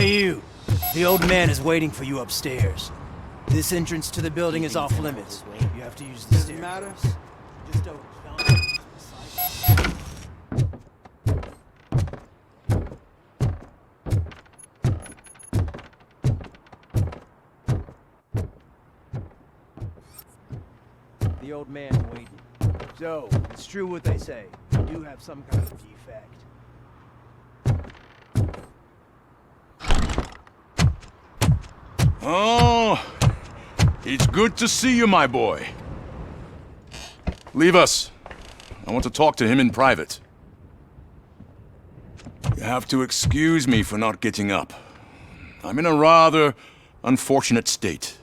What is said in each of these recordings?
Hey you! The old man is waiting for you upstairs. This entrance to the building is off limits. You have to use the stairs. Just don't. The old man's waiting. So, it's true what they say. You do have some kind of defect. Oh, it's good to see you, my boy. Leave us. I want to talk to him in private. You have to excuse me for not getting up. I'm in a rather unfortunate state.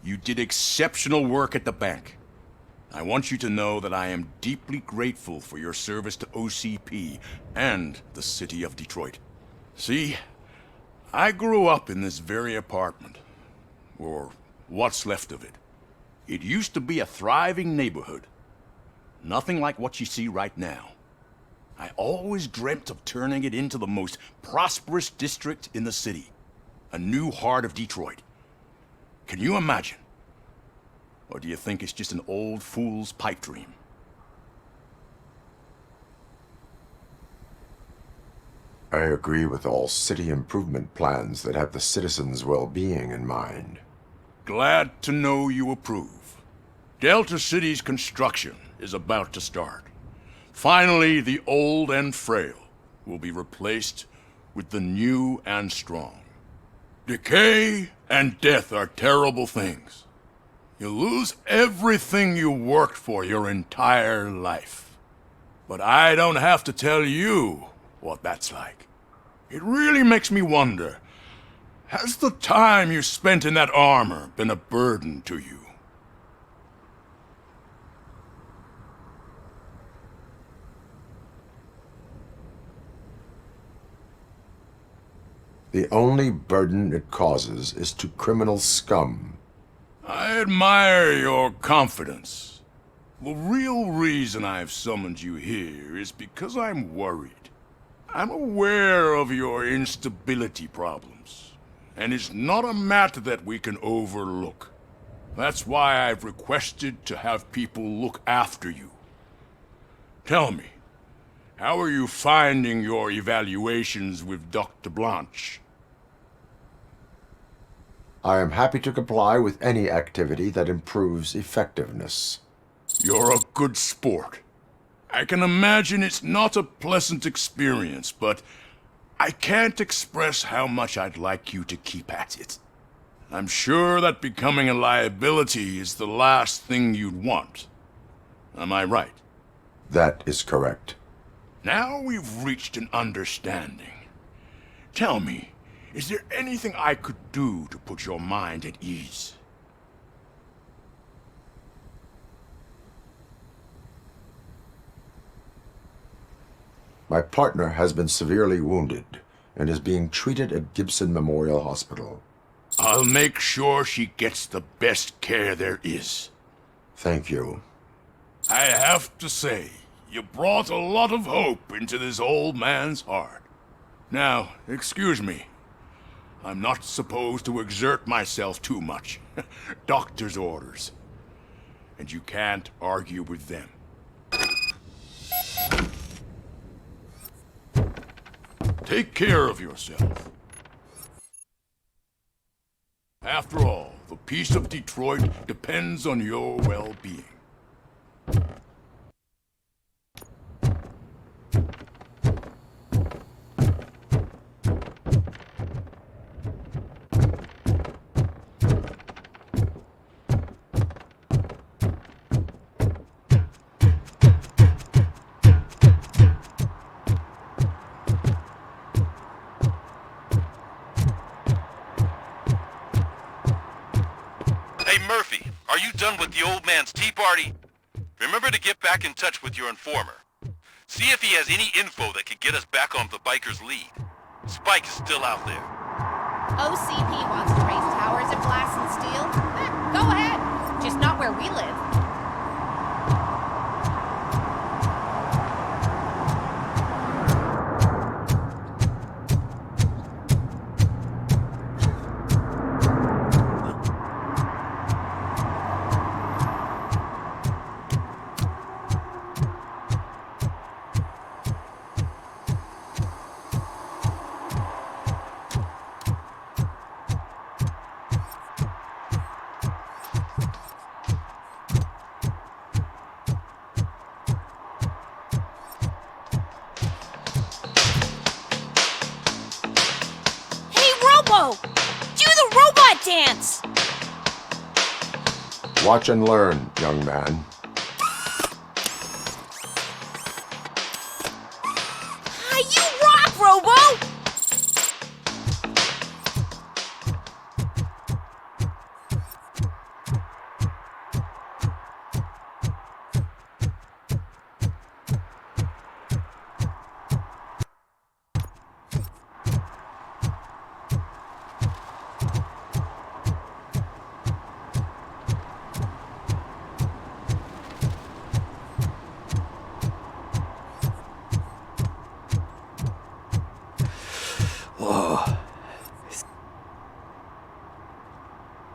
You did exceptional work at the bank. I want you to know that I am deeply grateful for your service to OCP and the city of Detroit. See, I grew up in this very apartment, or what's left of it. It used to be a thriving neighborhood. Nothing like what you see right now. I always dreamt of turning it into the most prosperous district in the city. A new heart of Detroit. Can you imagine? Or do you think it's just an old fool's pipe dream? I agree with all city improvement plans that have the citizens' well-being in mind. Glad to know you approve. Delta City's construction is about to start. Finally, the old and frail will be replaced with the new and strong. Decay and death are terrible things. You lose everything you worked for your entire life. But I don't have to tell you what that's like. It really makes me wonder, has the time you spent in that armor been a burden to you? The only burden it causes is to criminal scum. I admire your confidence. The real reason I've summoned you here is because I'm worried. I'm aware of your instability problems, and it's not a matter that we can overlook. That's why I've requested to have people look after you. Tell me, how are you finding your evaluations with Dr. Blanche? I am happy to comply with any activity that improves effectiveness. You're a good sport. I can imagine it's not a pleasant experience, but I can't express how much I'd like you to keep at it. I'm sure that becoming a liability is the last thing you'd want. Am I right? That is correct. Now we've reached an understanding. Tell me, is there anything I could do to put your mind at ease? My partner has been severely wounded and is being treated at Gibson Memorial Hospital. I'll make sure she gets the best care there is. Thank you. I have to say, you brought a lot of hope into this old man's heart. Now, excuse me. I'm not supposed to exert myself too much. Doctor's orders. And you can't argue with them. Take care of yourself. After all, the peace of Detroit depends on your well-being. Murphy, are you done with the old man's tea party? Remember to get back in touch with your informer. See if he has any info that could get us back on the biker's lead. Spike is still out there. OCP wants to raise towers of glass and steel? Go ahead. Just not where we live. Watch and learn, young man. You rock, Robo!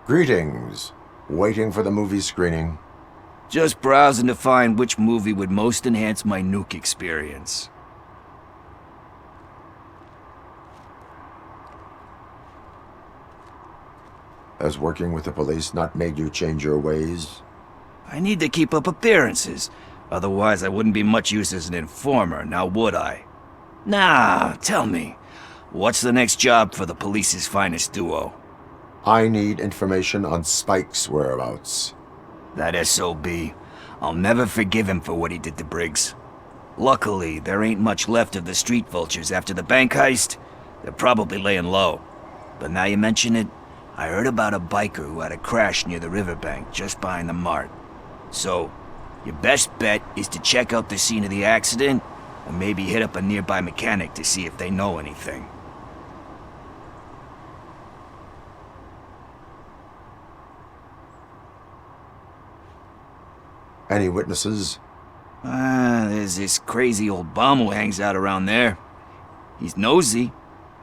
Greetings. Waiting for the movie screening. Just browsing to find which movie would most enhance my nuke experience. Has working with the police not made you change your ways? I need to keep up appearances. Otherwise, I wouldn't be much use as an informer, now would I? Nah, tell me. What's the next job for the police's finest duo? I need information on Spike's whereabouts. That SOB. I'll never forgive him for what he did to Briggs. Luckily, there ain't much left of the street vultures after the bank heist. They're probably laying low. But now you mention it, I heard about a biker who had a crash near the riverbank just behind the mart. So, your best bet is to check out the scene of the accident, or maybe hit up a nearby mechanic to see if they know anything. Any witnesses? There's this crazy old bum who hangs out around there. He's nosy.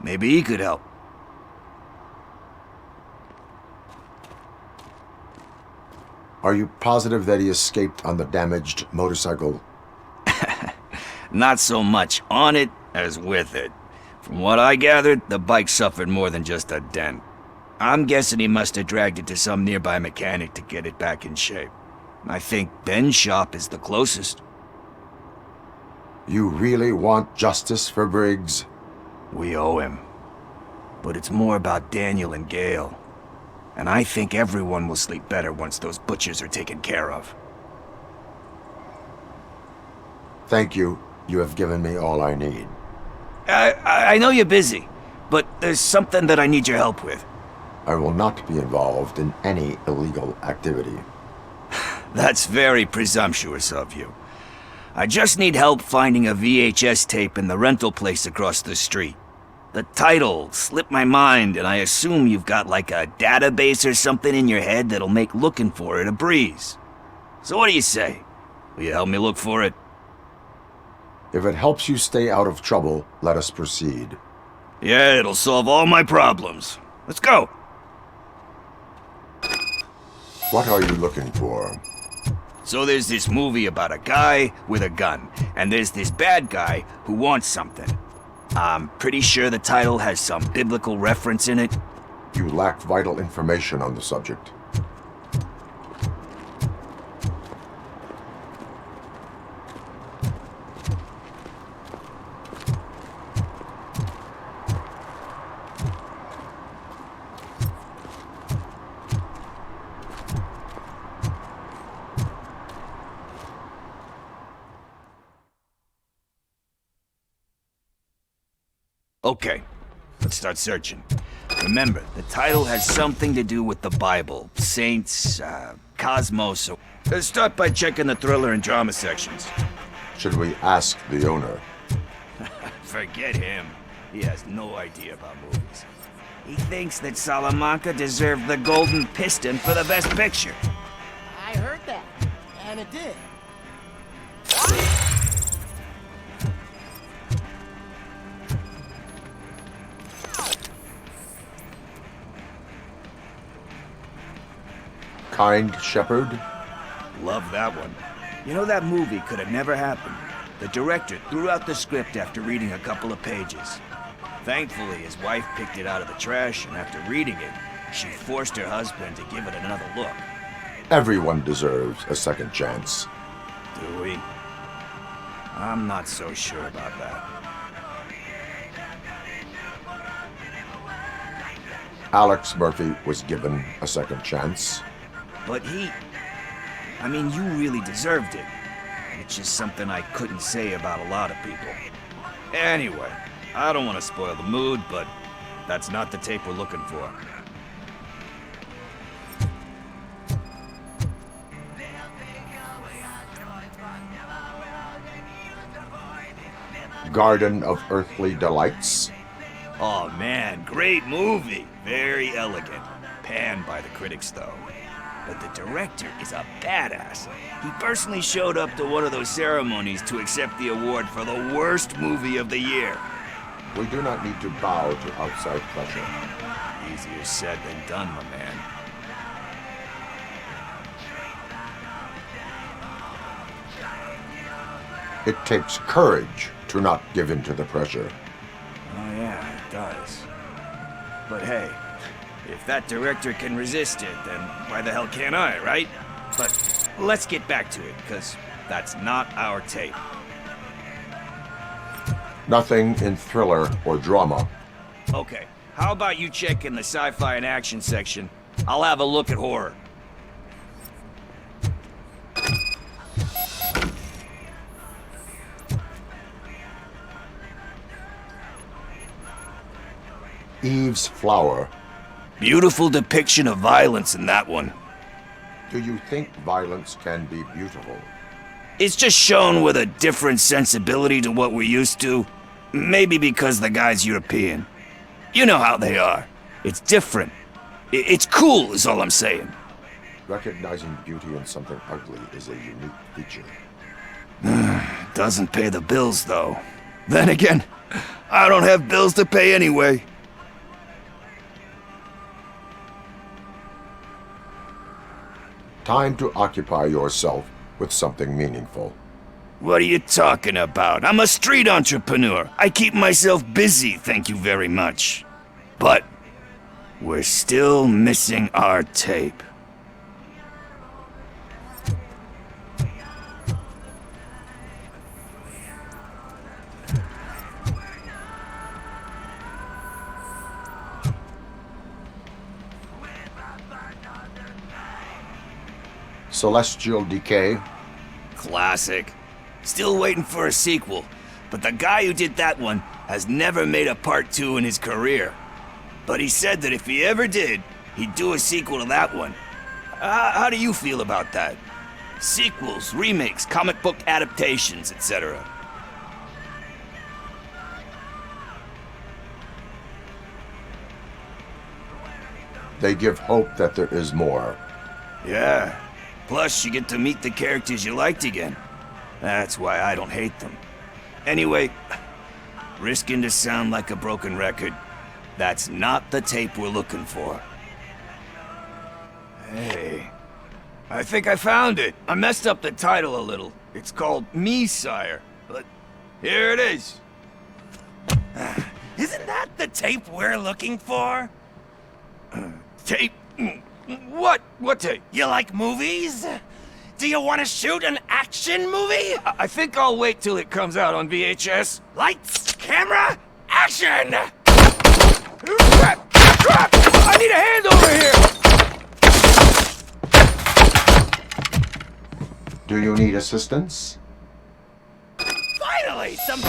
Maybe he could help. Are you positive that he escaped on the damaged motorcycle? Not so much on it as with it. From what I gathered, the bike suffered more than just a dent. I'm guessing he must have dragged it to some nearby mechanic to get it back in shape. I think Ben's shop is the closest. You really want justice for Briggs? We owe him. But it's more about Daniel and Gale. And I think everyone will sleep better once those butchers are taken care of. Thank you. You have given me all I need. I know you're busy, but there's something that I need your help with. I will not be involved in any illegal activity. That's very presumptuous of you. I just need help finding a VHS tape in the rental place across the street. The title slipped my mind, and I assume you've got like a database or something in your head that'll make looking for it a breeze. So what do you say? Will you help me look for it? If it helps you stay out of trouble, let us proceed. Yeah, it'll solve all my problems. Let's go. What are you looking for? So there's this movie about a guy with a gun, and there's this bad guy who wants something. I'm pretty sure the title has some biblical reference in it. You lack vital information on the subject. Okay, let's start searching. Remember, the title has something to do with the Bible, saints, cosmos. So let's start by checking the thriller and drama sections. Should we ask the owner? Forget him. He has no idea about movies. He thinks that Salamanca deserved the Golden Piston for the Best Picture. I heard that, and it did. Kind Shepherd? Love that one. You know, that movie could have never happened. The director threw out the script after reading a couple of pages. Thankfully, his wife picked it out of the trash, and after reading it, she forced her husband to give it another look. Everyone deserves a second chance. Do we? I'm not so sure about that. Alex Murphy was given a second chance. But I mean, you really deserved it. Which is something I couldn't say about a lot of people. Anyway, I don't want to spoil the mood, but that's not the tape we're looking for. Garden of Earthly Delights. Oh man, great movie. Very elegant. Panned by the critics though. But the director is a badass. He personally showed up to one of those ceremonies to accept the award for the worst movie of the year. We do not need to bow to outside pressure. Easier said than done, my man. It takes courage to not give in to the pressure. Oh yeah, it does. But hey, if that director can resist it, then why the hell can't I, right? But let's get back to it, because that's not our tape. Nothing in thriller or drama. Okay, how about you check in the sci-fi and action section? I'll have a look at horror. Eve's Flower. Beautiful depiction of violence in that one. Do you think violence can be beautiful? It's just shown with a different sensibility to what we're used to. Maybe because the guy's European. You know how they are. It's different. It's cool, is all I'm saying. Recognizing beauty in something ugly is a unique feature. Doesn't pay the bills, though. Then again, I don't have bills to pay anyway. Time to occupy yourself with something meaningful. What are you talking about? I'm a street entrepreneur. I keep myself busy, thank you very much. But we're still missing our tape. Celestial Decay. Classic. Still waiting for a sequel, but the guy who did that one has never made a part 2 in his career. But he said that if he ever did, he'd do a sequel to that one. How do you feel about that? Sequels, remakes, comic book adaptations, etc. They give hope that there is more. Yeah. Plus, you get to meet the characters you liked again. That's why I don't hate them. Anyway, risking to sound like a broken record, that's not the tape we're looking for. Hey, I think I found it. I messed up the title a little. It's called Me, Sire, but here it is. Isn't that the tape we're looking for? Tape? What? What tape? You like movies? Do you want to shoot an action movie? I think I'll wait till it comes out on VHS. Lights, camera, action! Crap! Crap! I need a hand over here! Do you need assistance? Finally, some...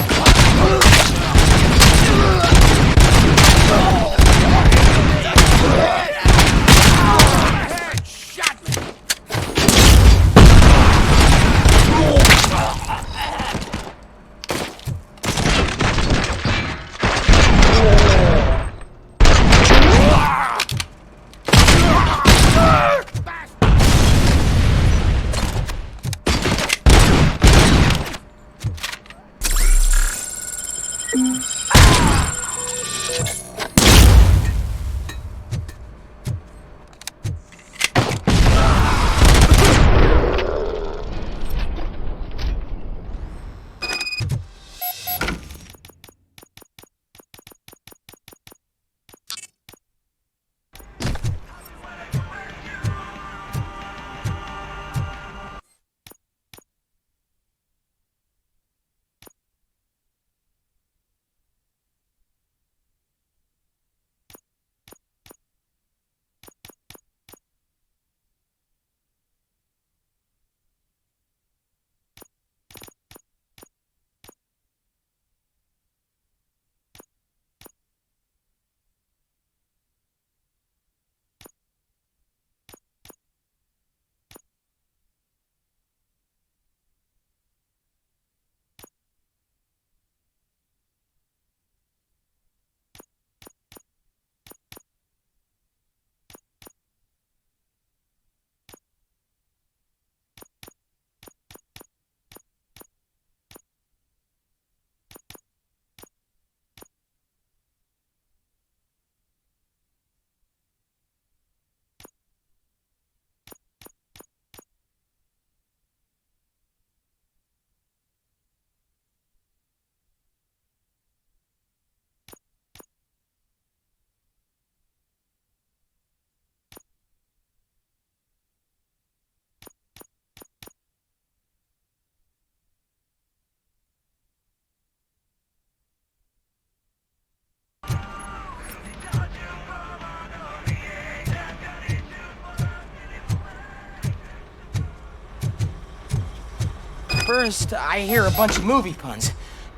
First, I hear a bunch of movie puns,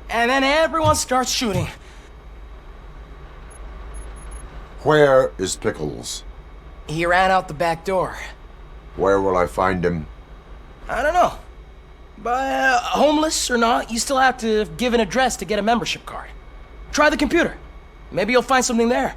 and then everyone starts shooting. Where is Pickles? He ran out the back door. Where will I find him? I don't know. But homeless or not, you still have to give an address to get a membership card. Try the computer. Maybe you'll find something there.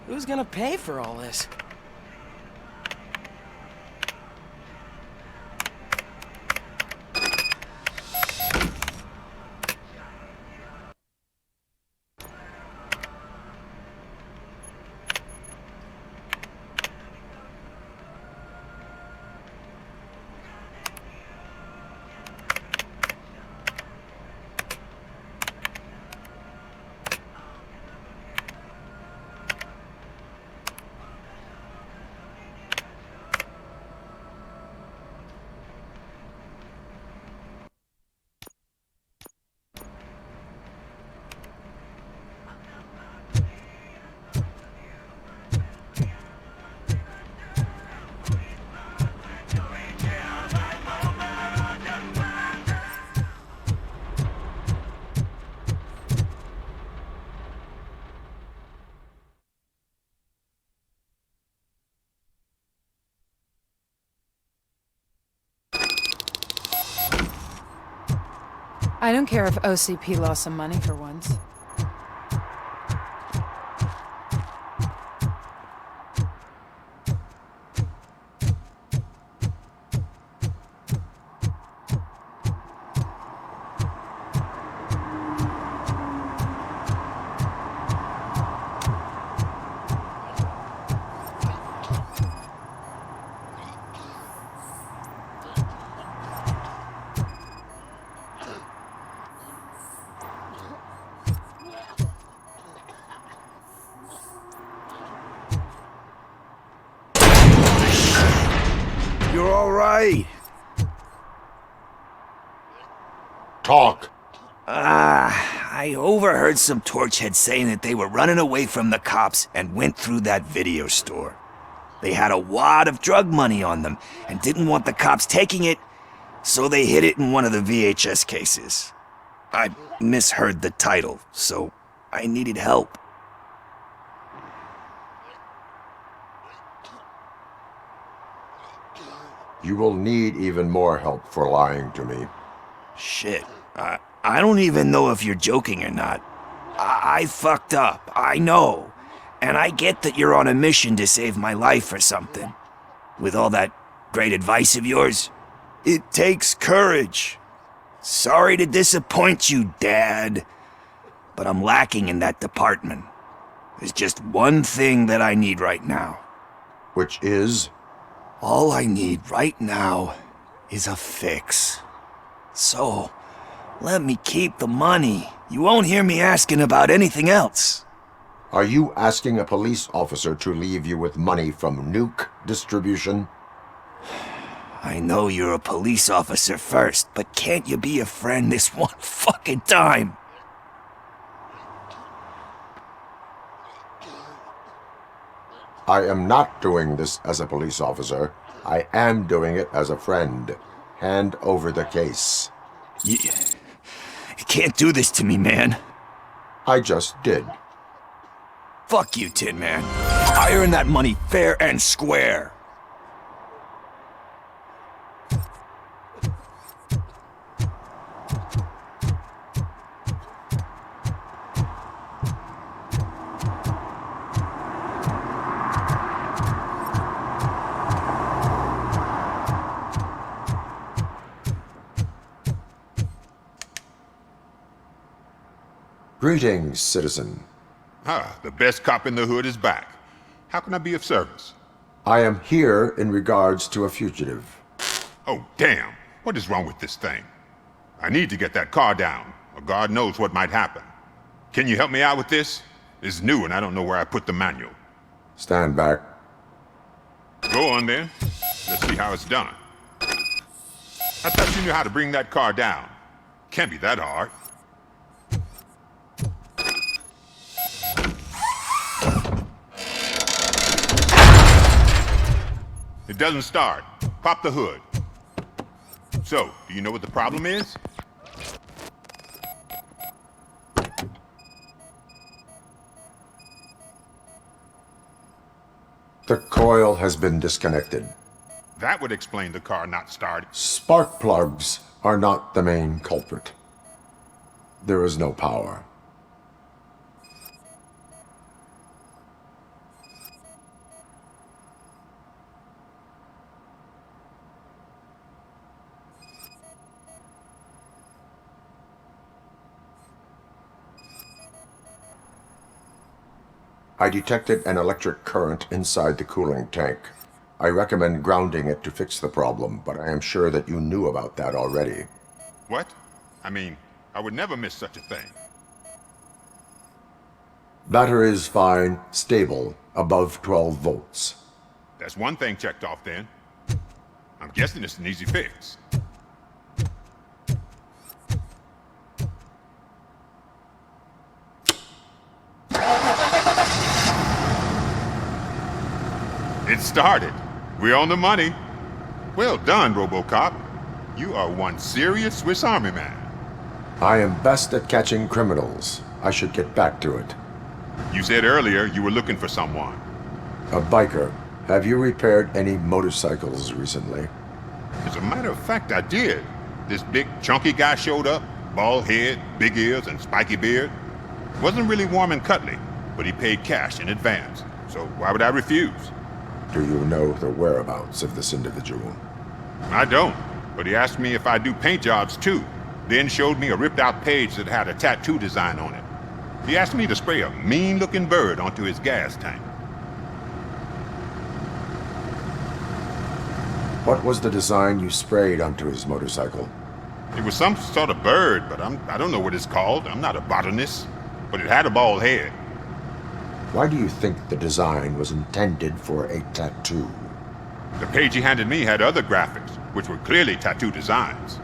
Who's gonna pay for all this? I don't care if OCP lost some money for once. You're all right. Talk. I overheard some torchheads saying that they were running away from the cops and went through that video store. They had a wad of drug money on them and didn't want the cops taking it, so they hid it in one of the VHS cases. I misheard the title, so I needed help. You will need even more help for lying to me. Shit. I don't even know if you're joking or not. I fucked up, I know. And I get that you're on a mission to save my life or something. With all that great advice of yours, it takes courage. Sorry to disappoint you, Dad. But I'm lacking in that department. There's just one thing that I need right now. Which is? All I need right now is a fix. So, let me keep the money. You won't hear me asking about anything else. Are you asking a police officer to leave you with money from nuke distribution? I know you're a police officer first, but can't you be a friend this one fucking time? I am not doing this as a police officer. I am doing it as a friend. Hand over the case. You can't do this to me, man. I just did. Fuck you, Tin Man. I earned that money fair and square. Greetings, citizen. Ah, the best cop in the hood is back. How can I be of service? I am here in regards to a fugitive. Oh, damn. What is wrong with this thing? I need to get that car down, or God knows what might happen. Can you help me out with this? It's new and I don't know where I put the manual. Stand back. Go on then. Let's see how it's done. I thought you knew how to bring that car down. Can't be that hard. It doesn't start. Pop the hood. So, do you know what the problem is? The coil has been disconnected. That would explain the car not starting. Spark plugs are not the main culprit. There is no power. I detected an electric current inside the cooling tank. I recommend grounding it to fix the problem, but I am sure that you knew about that already. What? I mean, I would never miss such a thing. Battery is fine, stable, above 12 volts. That's one thing checked off then. I'm guessing it's an easy fix. It started. We're on the money. Well done, RoboCop. You are one serious Swiss Army man. I am best at catching criminals. I should get back to it. You said earlier you were looking for someone. A biker. Have you repaired any motorcycles recently? As a matter of fact, I did. This big, chunky guy showed up. Bald head, big ears, and spiky beard. Wasn't really warm and cuddly, but he paid cash in advance. So why would I refuse? Do you know the whereabouts of this individual? I don't, but he asked me if I do paint jobs too, then showed me a ripped-out page that had a tattoo design on it. He asked me to spray a mean-looking bird onto his gas tank. What was the design you sprayed onto his motorcycle? It was some sort of bird, but I don't know what it's called. I'm not a botanist, but it had a bald head. Why do you think the design was intended for a tattoo? The page he handed me had other graphics, which were clearly tattoo designs.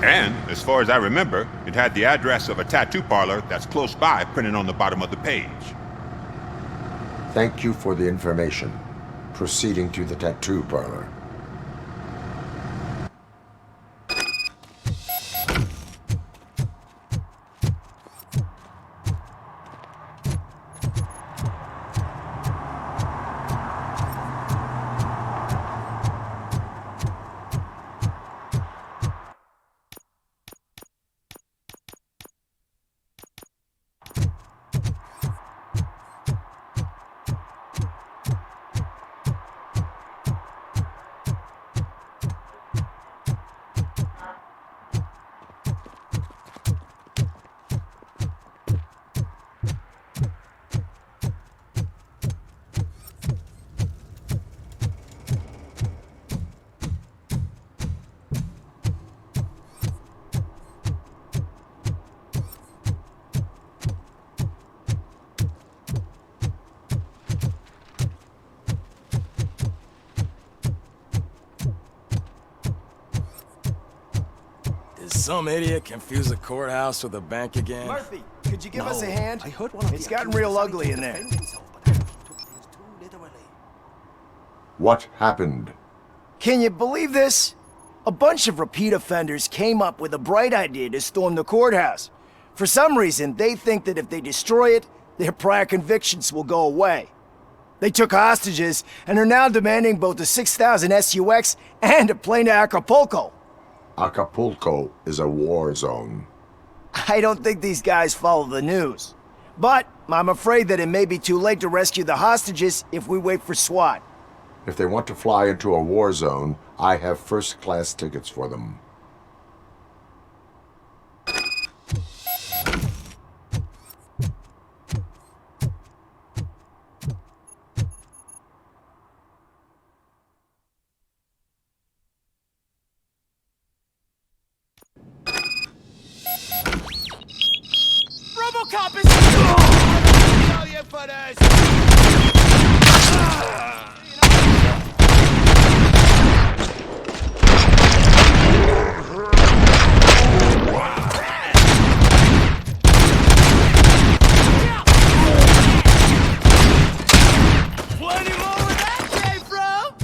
And, as far as I remember, it had the address of a tattoo parlor that's close by printed on the bottom of the page. Thank you for the information. Proceeding to the tattoo parlor. Some idiot confused the courthouse with a bank again. Murphy, could you give us a hand? I heard one of It's gotten real ugly in there. What happened? Can you believe this? A bunch of repeat offenders came up with a bright idea to storm the courthouse. For some reason, they think that if they destroy it, their prior convictions will go away. They took hostages and are now demanding both a 6,000 SUX and a plane to Acapulco. Acapulco is a war zone. I don't think these guys follow the news. But I'm afraid that it may be too late to rescue the hostages if we wait for SWAT. If they want to fly into a war zone, I have first-class tickets for them. RoboCop is... Kill you for this! Plenty more where that came from!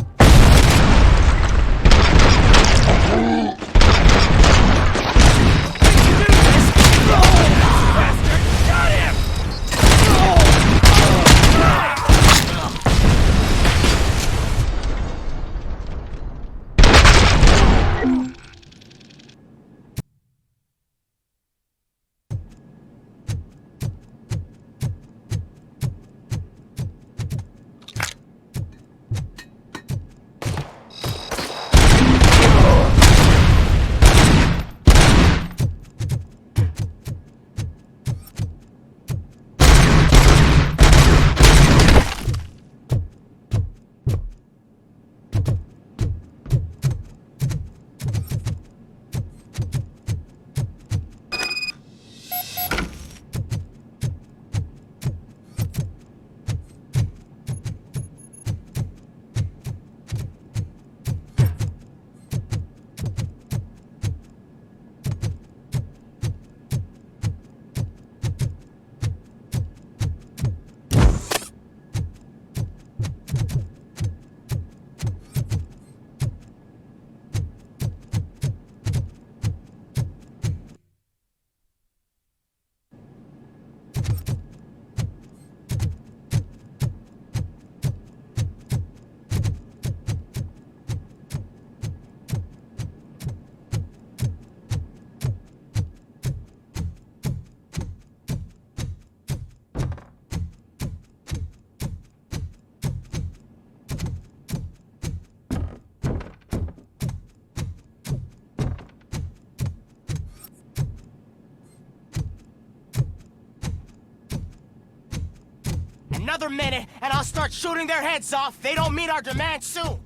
Another minute, and I'll start shooting their heads off. They don't meet our demands soon.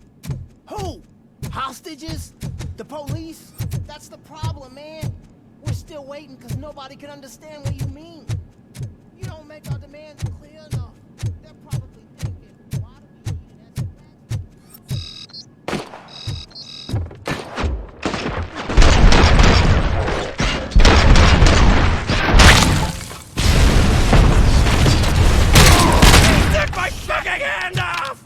Who? Hostages? The police? That's the problem, man. We're still waiting because nobody can understand what you mean. You don't make our demands clear enough. They're probably thinking, why do we need an Take my fucking hand off!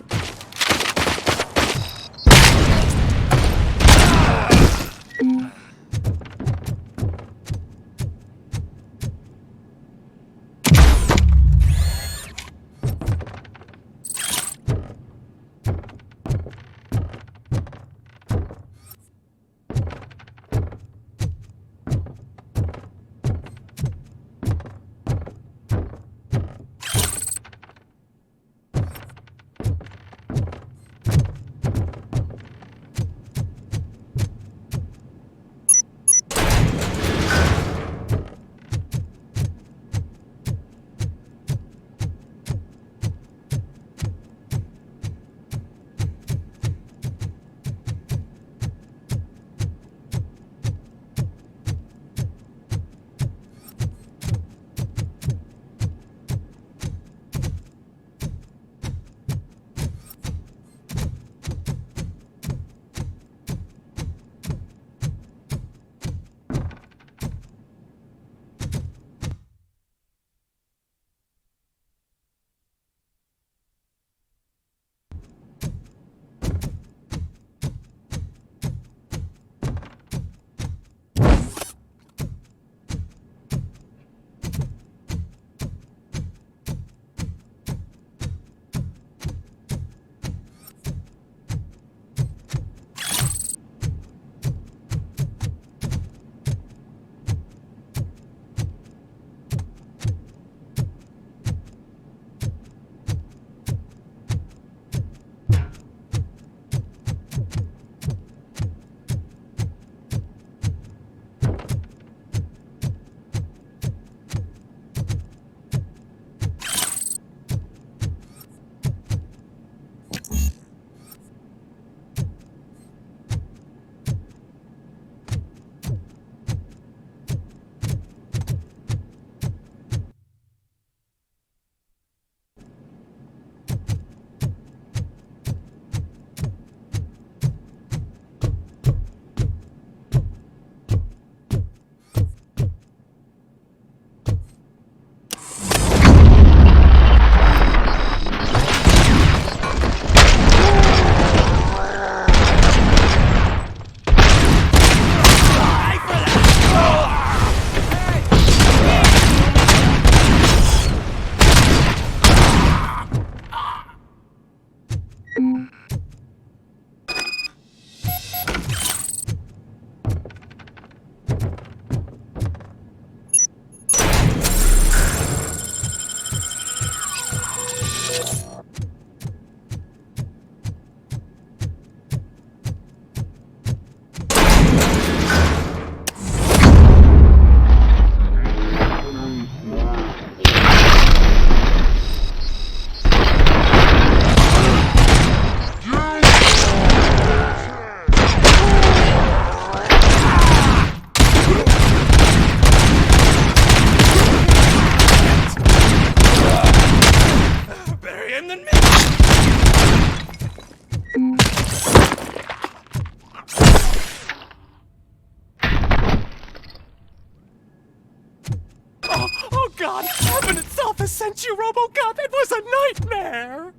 Oh God, heaven itself has sent you, RoboCop! It was a nightmare!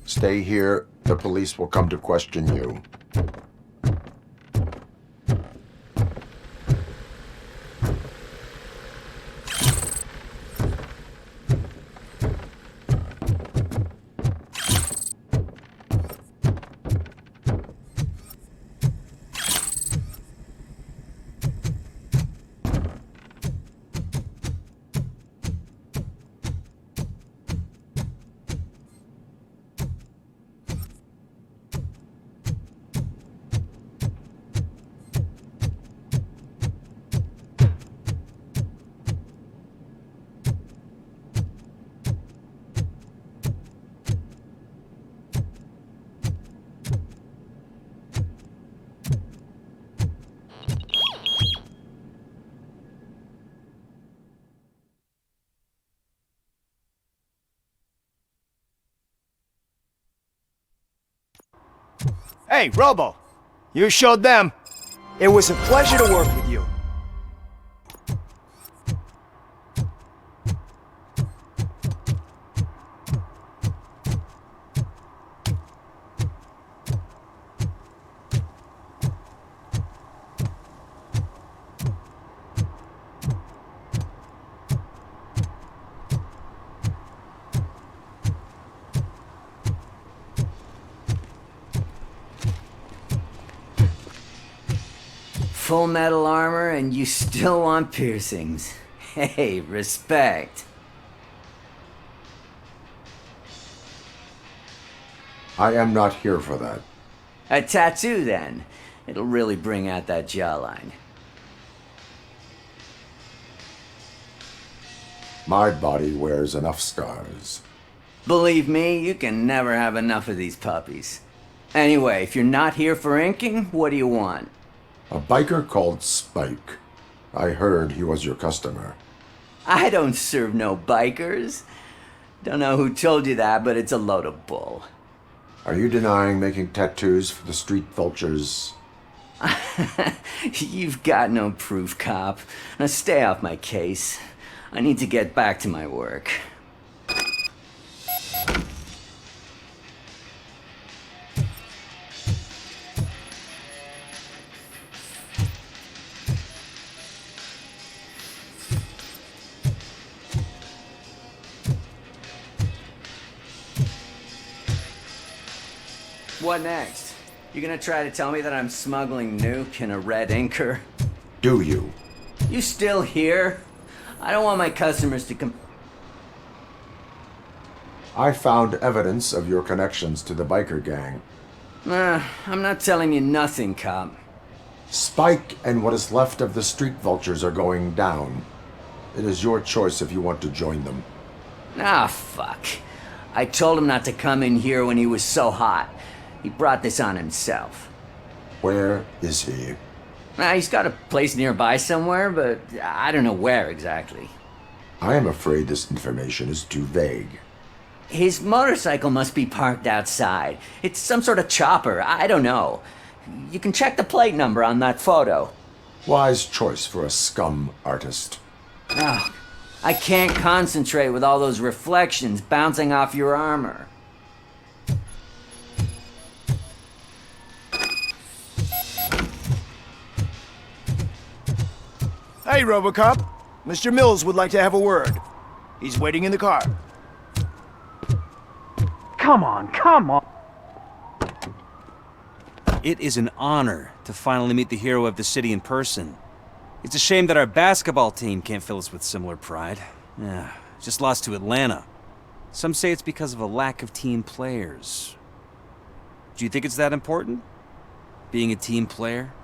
Stay here. The police will come to question you. Hey, Robo! You showed them. It was a pleasure to work with you. Full metal armor and you still want piercings. Hey, respect. I am not here for that. A tattoo then. It'll really bring out that jawline. My body wears enough scars. Believe me, you can never have enough of these puppies. Anyway, if you're not here for inking, what do you want? A biker called Spike. I heard he was your customer. I don't serve no bikers. Don't know who told you that, but it's a load of bull. Are you denying making tattoos for the street vultures? You've got no proof, cop. Now stay off my case. I need to get back to my work. What next? You gonna try to tell me that I'm smuggling nuke in a red inker? Do you? You still here? I don't want my customers to come... I found evidence of your connections to the biker gang. I'm not telling you nothing, cop. Spike and what is left of the street vultures are going down. It is your choice if you want to join them. Ah, fuck. I told him not to come in here when he was so hot. He brought this on himself. Where is he? He's got a place nearby somewhere, but I don't know where exactly. I am afraid this information is too vague. His motorcycle must be parked outside. It's some sort of chopper. I don't know. You can check the plate number on that photo. Wise choice for a scum artist. Ah, I can't concentrate with all those reflections bouncing off your armor. Hey, RoboCop. Mr. Mills would like to have a word. He's waiting in the car. Come on, come on. It is an honor to finally meet the hero of the city in person. It's a shame that our basketball team can't fill us with similar pride. Yeah, just lost to Atlanta. Some say it's because of a lack of team players. Do you think it's that important? Being a team player?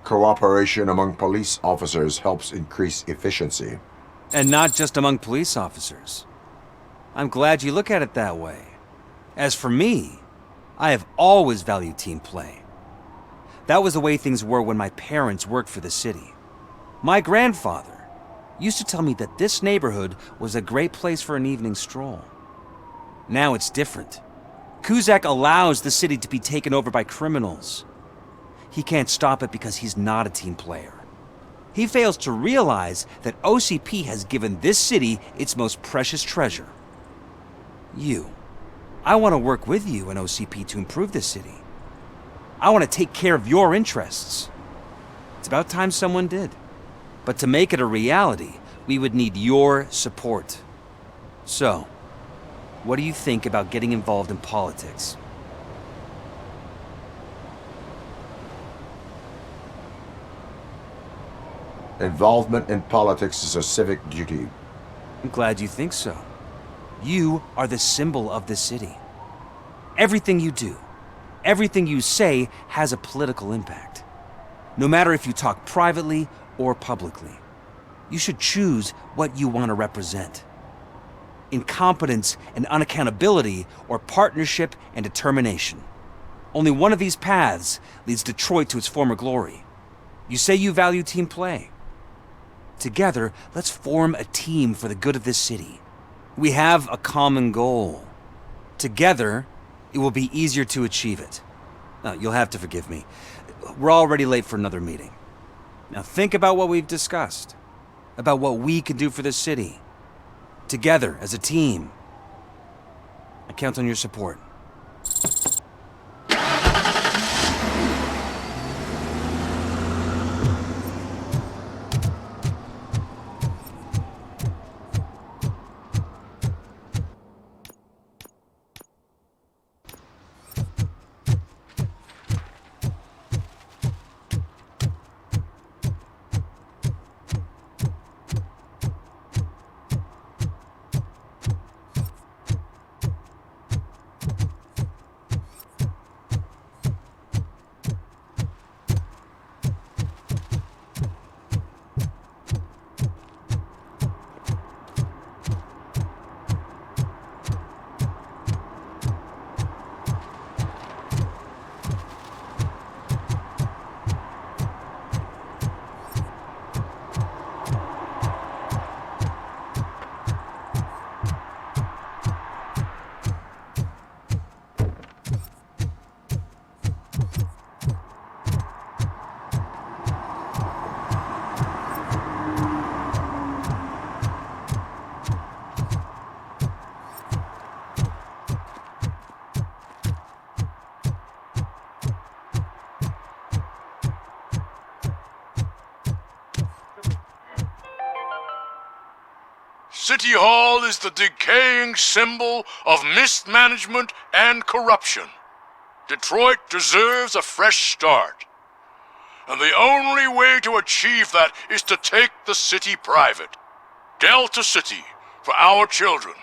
Cooperation among police officers helps increase efficiency. And not just among police officers. I'm glad you look at it that way. As for me, I have always valued team play. That was the way things were when my parents worked for the city. My grandfather used to tell me that this neighborhood was a great place for an evening stroll. Now it's different. Cusack allows the city to be taken over by criminals. He can't stop it because he's not a team player. He fails to realize that OCP has given this city its most precious treasure. You. I want to work with you and OCP to improve this city. I want to take care of your interests. It's about time someone did. But to make it a reality, we would need your support. So, what do you think about getting involved in politics? Involvement in politics is a civic duty. I'm glad you think so. You are the symbol of the city. Everything you do, everything you say has a political impact. No matter if you talk privately or publicly. You should choose what you want to represent. Incompetence and unaccountability, or partnership and determination. Only one of these paths leads Detroit to its former glory. You say you value team play. Together, let's form a team for the good of this city. We have a common goal. Together, it will be easier to achieve it. Now, you'll have to forgive me. We're already late for another meeting. Now think about what we've discussed. About what we can do for this city. Together, as a team. I count on your support. City Hall is the decaying symbol of mismanagement and corruption. Detroit deserves a fresh start. And the only way to achieve that is to take the city private. Delta City, for our children.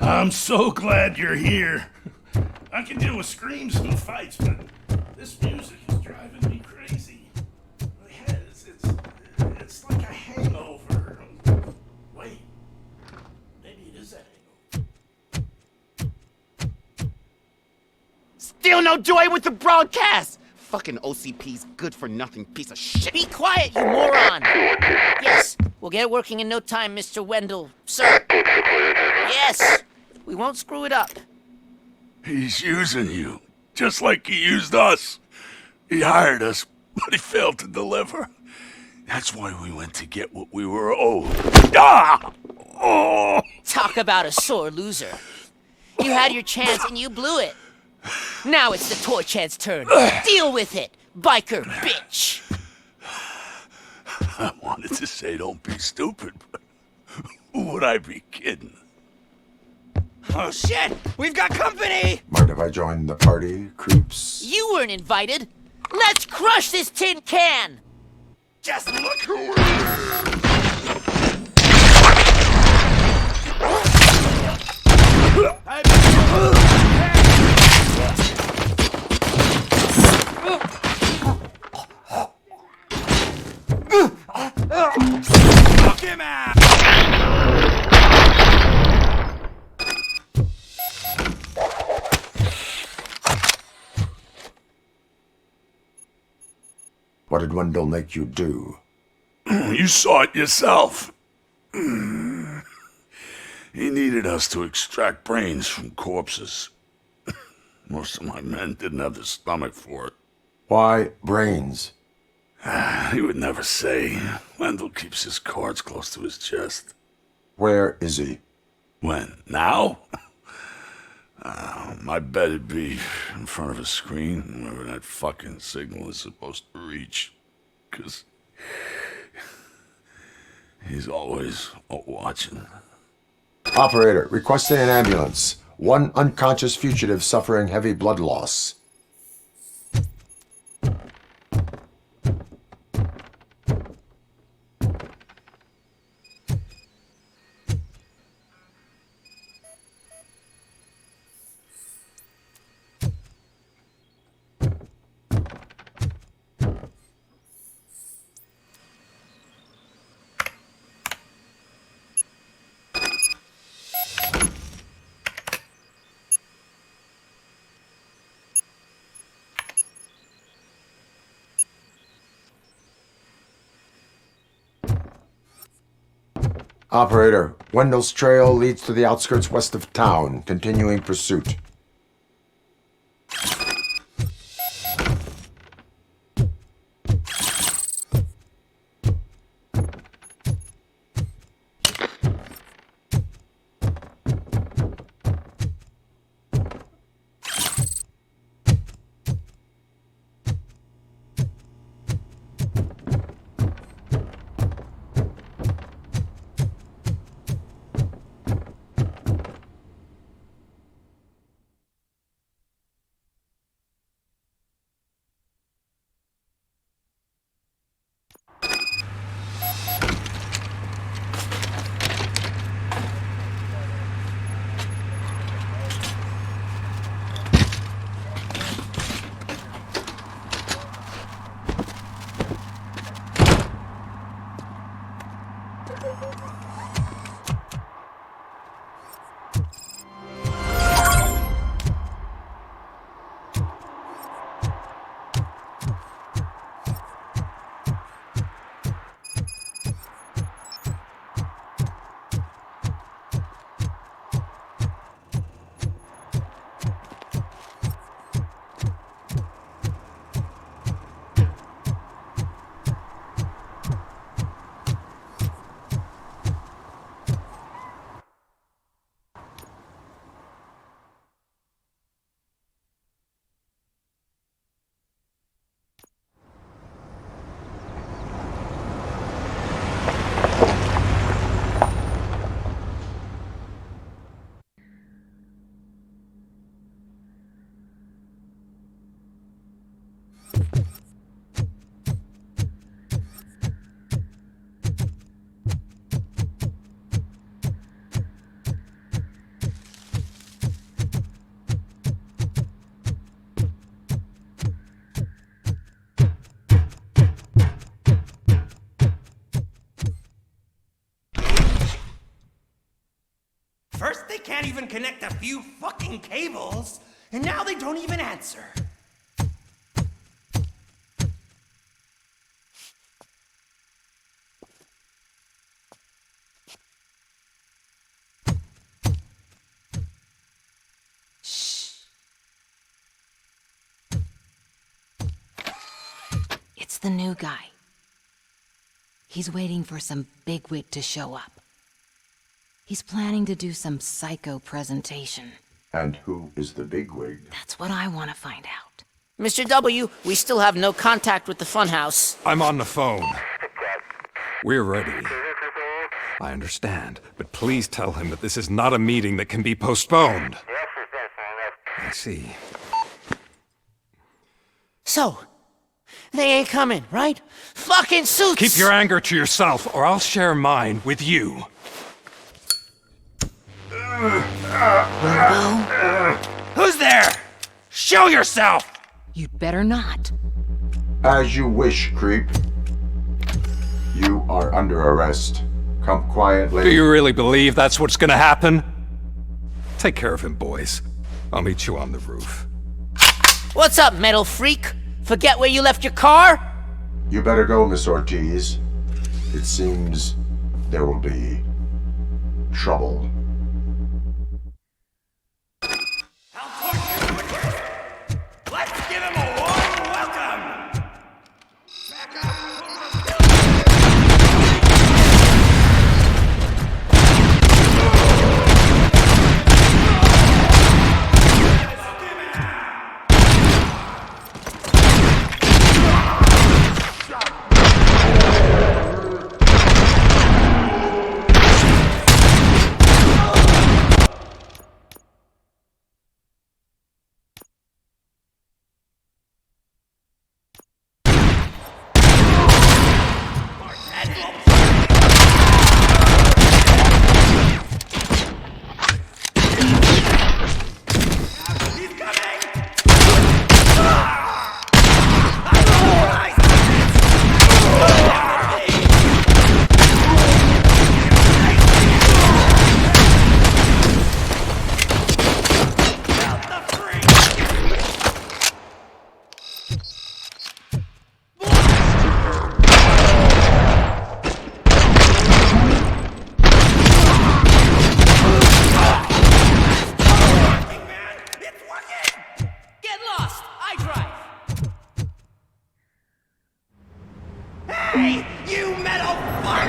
I'm so glad you're here. I can deal with screams and fights, but this music is driving me crazy. My head it's like a hangover. Wait, maybe it is a hangover. Still no joy with the broadcast! Fucking OCP's good-for-nothing piece of shit. Be quiet, you moron! Yes, we'll get it working in no time, Mr. Wendell. Sir. Yes! We won't screw it up. He's using you, just like he used us. He hired us, but he failed to deliver. That's why we went to get what we were owed. Ah! Oh! Talk about a sore loser. You had your chance and you blew it. Now it's the toy chance turn. Deal with it, biker bitch. I wanted to say don't be stupid, but who would I be kidding? Oh shit! We've got company! Mind if I join the party, creeps? You weren't invited. Let's crush this tin can! Just look who we're here! Knock him out! What did Wendell make you do? You saw it yourself. He needed us to extract brains from corpses. Most of my men didn't have the stomach for it. Why brains? He would never say. Wendell keeps his cards close to his chest. Where is he? When? Now? I bet it'd be in front of a screen, wherever that fucking signal is supposed to reach. 'Cause he's always watching. Operator, requesting an ambulance. One unconscious fugitive suffering heavy blood loss. Operator, Wendell's trail leads to the outskirts west of town. Continuing pursuit. First, they can't even connect a few fucking cables, and now they don't even answer. It's the new guy. He's waiting for some bigwig to show up. He's planning to do some psycho presentation. And who is the bigwig? That's what I want to find out. Mr. W, we still have no contact with the funhouse. I'm on the phone. We're ready. I understand, but please tell him that this is not a meeting that can be postponed. I see. So, they ain't coming, right? Fucking suits! Keep your anger to yourself, or I'll share mine with you. Who's there? Show yourself! You'd better not. As you wish, creep. You are under arrest. Come quietly. Do you really believe that's what's gonna happen? Take care of him, boys. I'll meet you on the roof. What's up, metal freak? Forget where you left your car? You better go, Miss Ortiz. It seems there will be trouble. Let's give him a warm welcome! Hey, you metal fuck!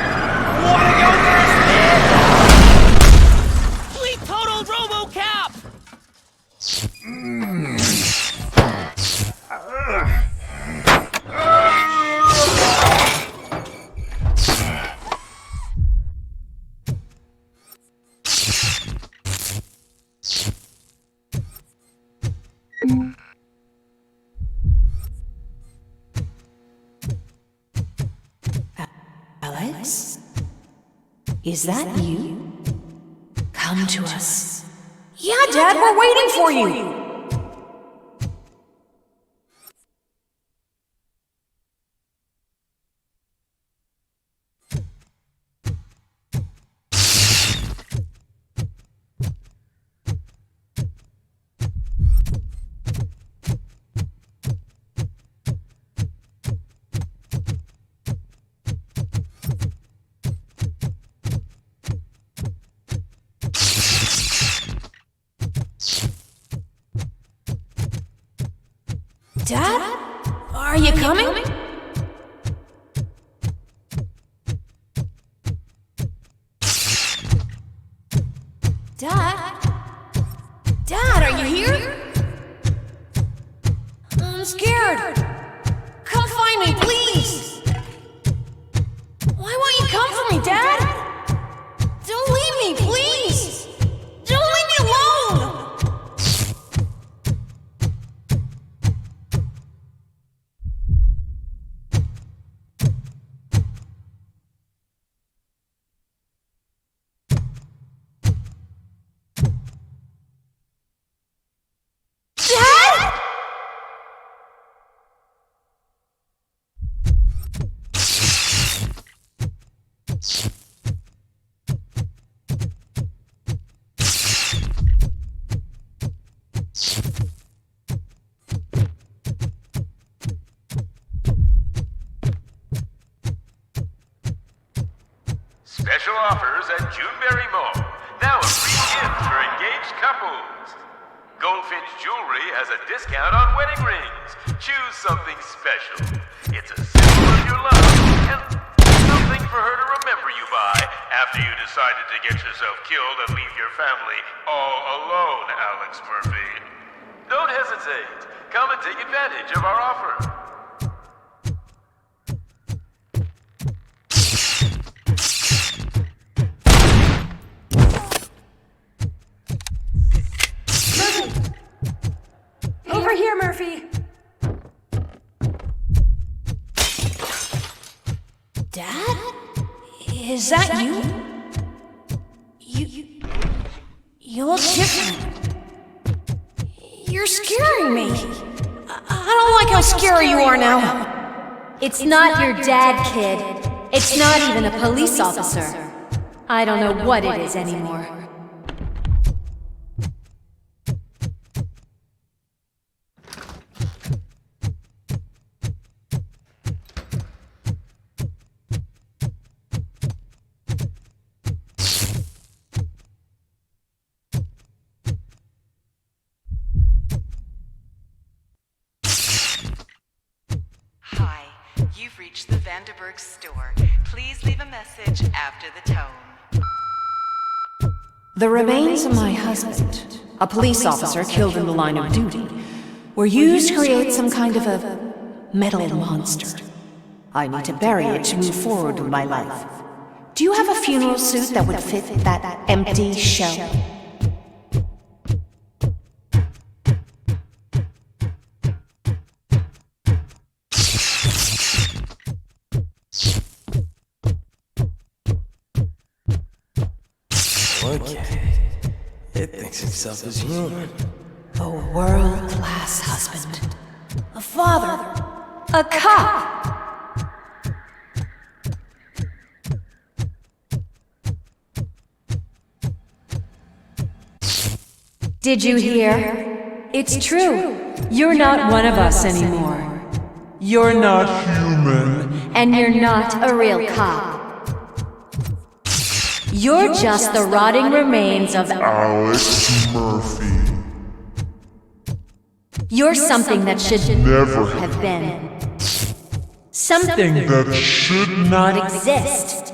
Wanna go first, man? We totaled RoboCop! Alex? Is that you? Come to us. Yeah, Dad, we're waiting for you! Dad? Are you coming? Dad? Dad, are you here? I'm scared. Come find me, please. Why won't you come for me, Dad? Don't leave me, please. Don't leave me alone. special offers at Juneberry Mall. Now a free gift for engaged couples. Goldfinch Jewelry has a discount on wedding rings. Choose something special. It's a symbol of your love and something for her to remember you by after you decided to get yourself killed and leave your family all alone, Alex Murphy. Don't hesitate. Come and take advantage of our offer. Over here, Murphy! Dad? Is that you? You look different. You're scaring me. I don't like how scary you are now. It's not your dad, kid. It's not even a police officer. I don't know what it is anymore. You've reached the Vanderburg store. Please leave a message after the tone. The remains of my husband, a police officer killed in the line of duty, were used to create some kind of a metal monster. I need to bury it to move forward with my life. Do you have a funeral suit that would fit that empty shell? Okay. It thinks itself as human. A world-class husband. A father. A cop. Did you hear? It's true. You're not one of us anymore. You're not human. And you're not a real cop. You're just the rotting remains of Alex Murphy. You're something that should never have been. Something that should not exist.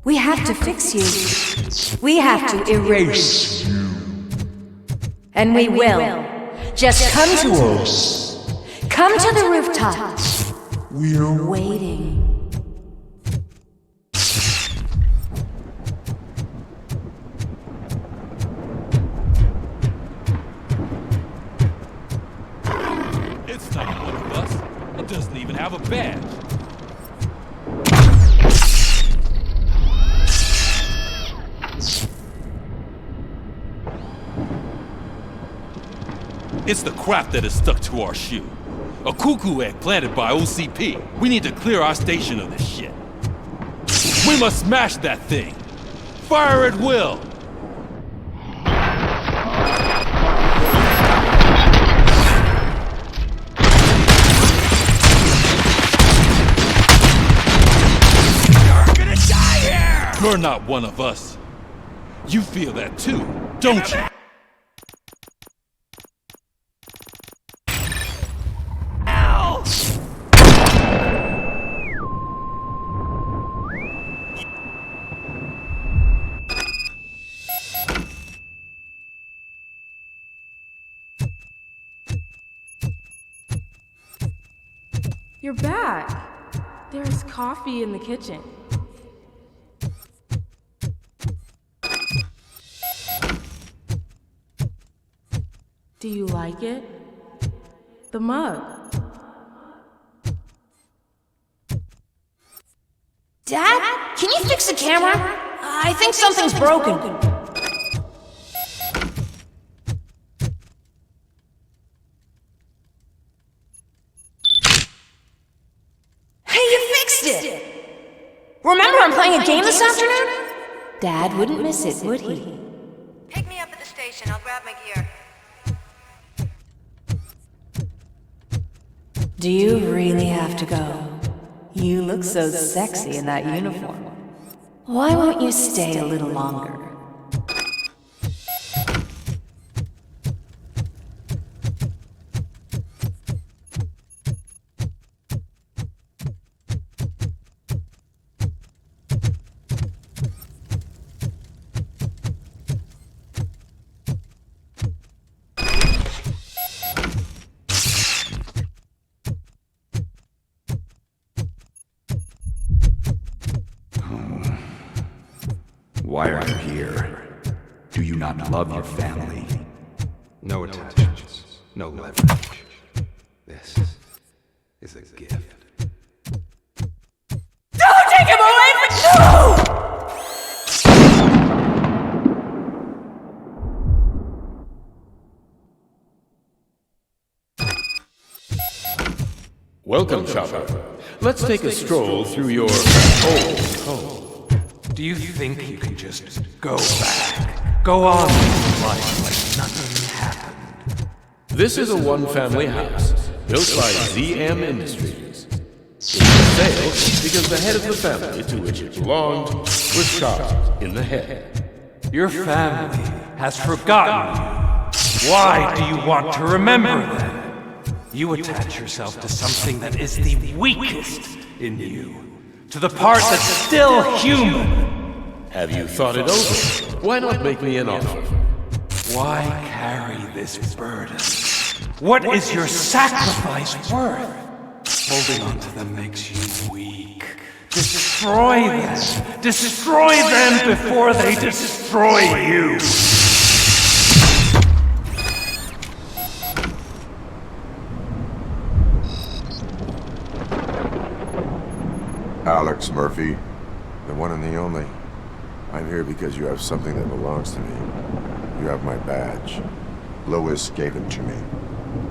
We have to fix you. We have to erase you. And we will. Just come to us. Come to the rooftop. We're waiting. It's not one of us. It doesn't even have a badge. It's the crap that is stuck to our shoe. A cuckoo egg planted by OCP. We need to clear our station of this shit. We must smash that thing. Fire at will. You're not one of us. You feel that too, don't you? Ow! You're back. There's coffee in the kitchen. Do you like it? The mug. Dad? Can you fix the camera? I think something's broken. Hey, you fixed it! Remember I'm playing a game this afternoon? Dad wouldn't miss it, would he? Pick me up at the station. I'll grab my gear. Do you really have to go? You look so sexy in that uniform. Why won't you stay a little longer? Why are you here? Do you not love your family? No attachments, no leverage. This is a gift. Don't take him away from you! Welcome, Chopper. Let's take a stroll through your old home. Do you think you can just go back? Go on with life like nothing happened? This is a one-family house built by ZM Industries. It's for sale because the head of the family to which it belonged was shot in the head. Your family has forgotten you. Why do you want to remember them? You attach yourself to something that is the weakest in you. To the part that's still human. Have you thought it over? Why not make me an offer? Why carry this burden? What is your sacrifice worth? Holding on to them makes you weak. Destroy them! Destroy them before they destroy you! Alex Murphy, the one and the only. I'm here because you have something that belongs to me. You have my badge. Lewis gave it to me.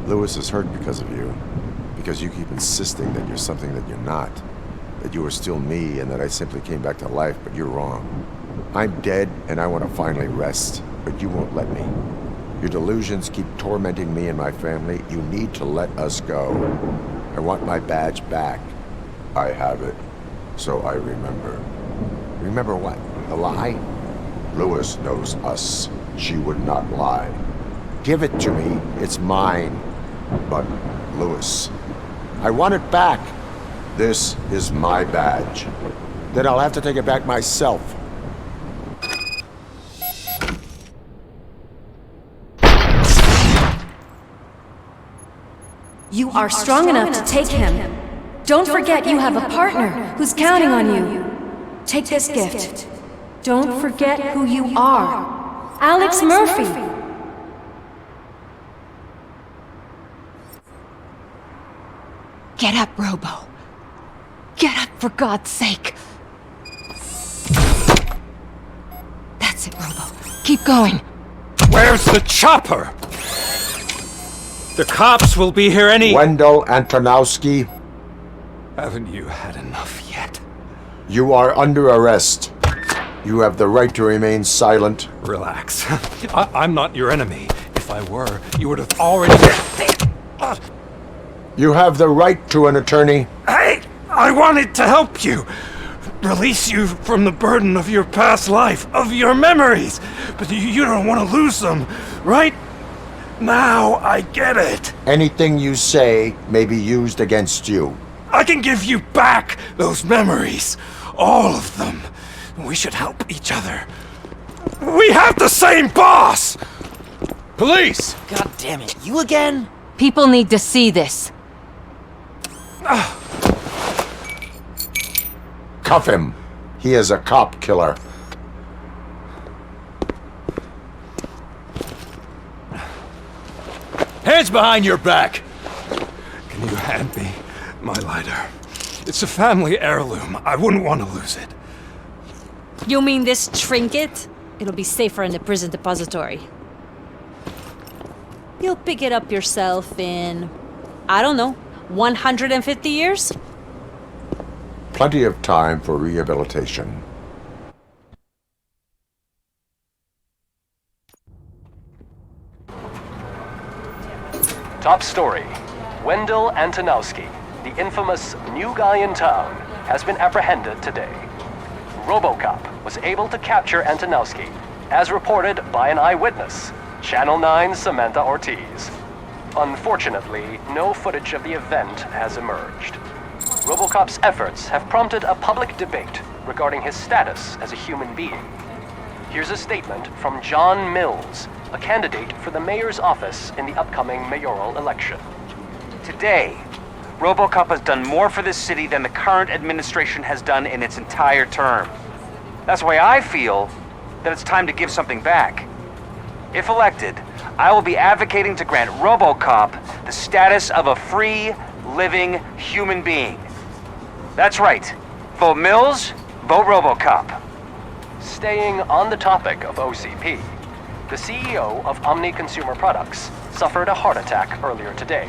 Lewis is hurt because of you. Because you keep insisting that you're something that you're not. That you are still me and that I simply came back to life, but you're wrong. I'm dead and I want to finally rest, but you won't let me. Your delusions keep tormenting me and my family. You need to let us go. I want my badge back. I have it. So I remember. Remember what? The lie? Lewis knows us. She would not lie. Give it to me. It's mine. But, Lewis, I want it back. This is my badge. Then I'll have to take it back myself. You are strong enough to take him. Don't forget you have a partner who's counting on you. Take this gift. Don't forget who you are. Alex Murphy. Get up, Robo. Get up, for God's sake. That's it, Robo. Keep going. Where's the chopper? The cops will be here any— Wendell Antonowski. Haven't you had enough yet? You are under arrest. You have the right to remain silent. Relax. I'm not your enemy. If I were, you would have already— You have the right to an attorney. Hey! I wanted to help you! Release you from the burden of your past life, of your memories! But you don't want to lose them, right? Now I get it. Anything you say may be used against you. I can give you back those memories. All of them. We should help each other. We have the same boss! Police! God damn it, you again? People need to see this. Cuff him. He is a cop killer. Hands behind your back! Can you hand me my lighter? It's a family heirloom. I wouldn't want to lose it. You mean this trinket? It'll be safer in the prison depository. You'll pick it up yourself in, I don't know, 150 years? Plenty of time for rehabilitation. Top story. Wendell Antonowski, the infamous new guy in town, has been apprehended today. RoboCop was able to capture Antonowski, as reported by an eyewitness, Channel 9's Samantha Ortiz. Unfortunately, no footage of the event has emerged. RoboCop's efforts have prompted a public debate regarding his status as a human being. Here's a statement from John Mills, a candidate for the mayor's office in the upcoming mayoral election. Today, RoboCop has done more for this city than the current administration has done in its entire term. That's why I feel that it's time to give something back. If elected, I will be advocating to grant RoboCop the status of a free, living human being. That's right. Vote Mills, vote RoboCop. Staying on the topic of OCP, the CEO of Omni Consumer Products suffered a heart attack earlier today.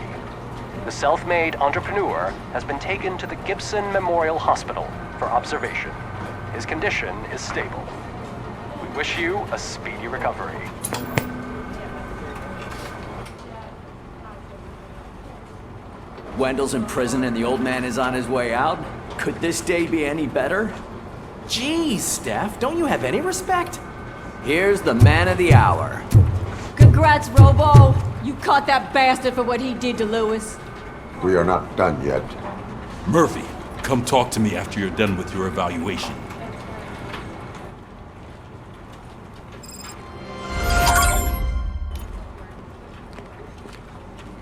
The self-made entrepreneur has been taken to the Gibson Memorial Hospital for observation. His condition is stable. We wish you a speedy recovery. Wendell's in prison and the old man is on his way out? Could this day be any better? Geez, Steph, don't you have any respect? Here's the man of the hour. Congrats, Robo! You caught that bastard for what he did to Lewis. We are not done yet. Murphy, come talk to me after you're done with your evaluation.